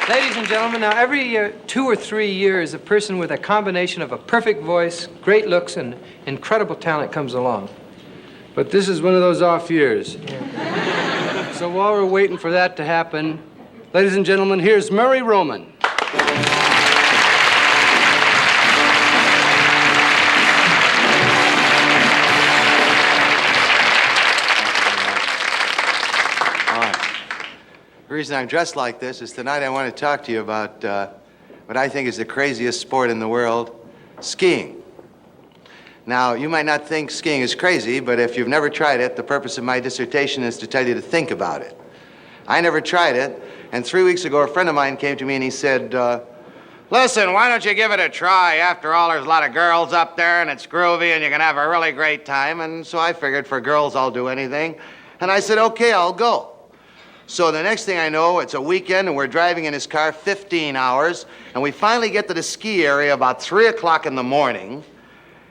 Ladies and gentlemen, now every 2 or 3 years, a person with a combination of a perfect voice, great looks, and incredible talent comes along. But this is one of those off years. So while we're waiting for that to happen, ladies and gentlemen, here's Murray Roman. The reason I'm dressed like this is tonight I want to talk to you about what I think is the craziest sport in the world, skiing. Now, you might not think skiing is crazy, but if you've never tried it, the purpose of my dissertation is to tell you to think about it. I never tried it, and 3 weeks ago, a friend of mine came to me and he said, listen, why don't you give it a try? After all, there's a lot of girls up there, and it's groovy, and you can have a really great time. And so I figured for girls, I'll do anything. And I said, okay, I'll go. So the next thing I know, it's a weekend, and we're driving in his car 15 hours, and we finally get to the ski area about 3 o'clock in the morning,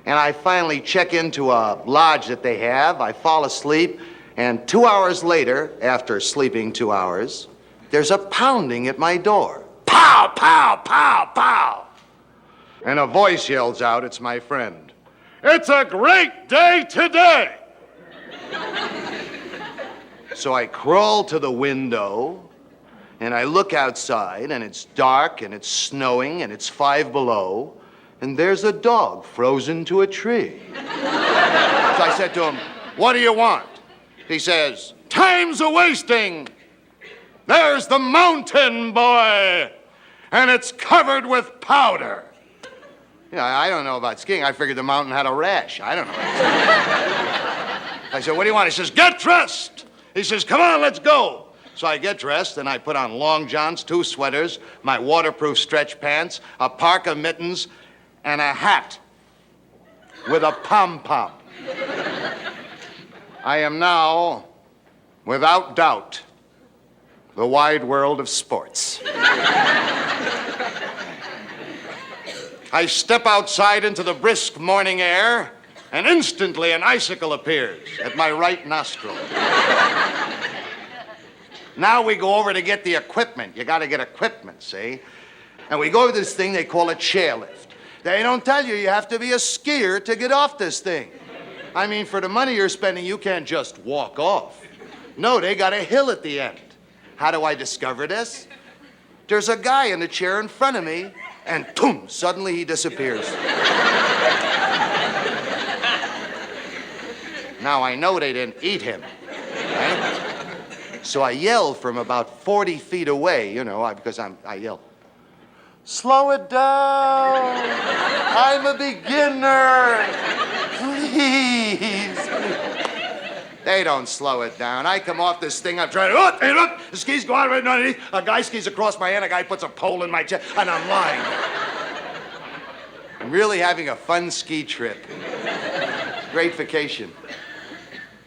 and I finally check into a lodge that they have. I fall asleep, and 2 hours later, after sleeping 2 hours, there's a pounding at my door. Pow, pow, pow, pow! And a voice yells out, it's my friend. It's a great day today! So I crawl to the window, and I look outside, and it's dark, and it's snowing, and it's 5 below, and there's a dog frozen to a tree. So I said to him, what do you want? He says, time's a-wasting. There's the mountain boy, and it's covered with powder. You know, I don't know about skiing. I figured the mountain had a rash. I don't know. I said, what do you want? He says, get dressed. He says, come on, let's go. So I get dressed, and I put on long johns, 2 sweaters, my waterproof stretch pants, a parka, mittens, and a hat with a pom-pom. I am now, without doubt, the wide world of sports. I step outside into the brisk morning air, and instantly an icicle appears at my right nostril. Now we go over to get the equipment. You got to get equipment, see? And we go over to this thing they call a chairlift. They don't tell you you have to be a skier to get off this thing. I mean, for the money you're spending, you can't just walk off. No, they got a hill at the end. How do I discover this? There's a guy in the chair in front of me, and boom, suddenly he disappears. Now, I know they didn't eat him, right? So I yell from about 40 feet away, you know, because I yell, slow it down. I'm a beginner. Please. They don't slow it down. I come off this thing, I'm trying to, the skis go out right underneath. A guy skis across my hand, a guy puts a pole in my chest, and I'm lying. I'm really having a fun ski trip. Great vacation.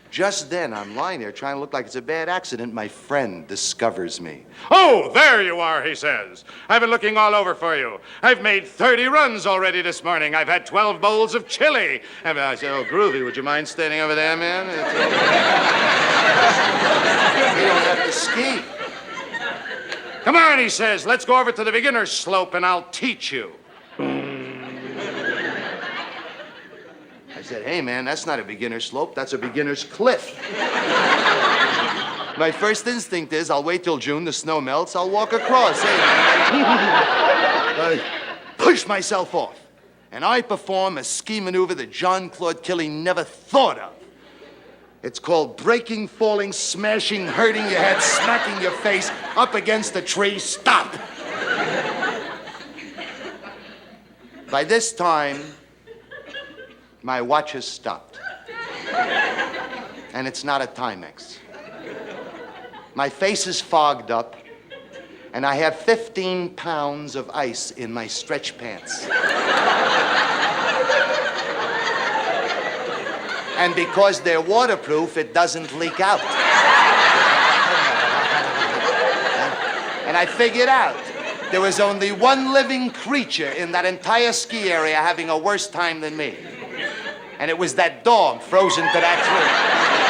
Just then, I'm lying there trying to look like it's a bad accident. My friend discovers me. Oh, there you are, he says. I've been looking all over for you. I've made 30 runs already this morning. I've had 12 bowls of chili. And I said, oh, Groovy, would you mind standing over there, man? You don't have to ski. Come on, he says. Let's go over to the beginner's slope and I'll teach you. I said, hey, man, that's not a beginner's slope. That's a beginner's cliff. My first instinct is I'll wait till June, the snow melts, I'll walk across. I push myself off, and I perform a ski maneuver that Jean-Claude Killy never thought of. It's called breaking, falling, smashing, hurting your head, smacking your face up against a tree. Stop! By this time, my watch has stopped. And it's not a Timex. My face is fogged up, and I have 15 pounds of ice in my stretch pants. And because they're waterproof, it doesn't leak out. And I figured out there was only one living creature in that entire ski area having a worse time than me. And it was that dog frozen to that tree.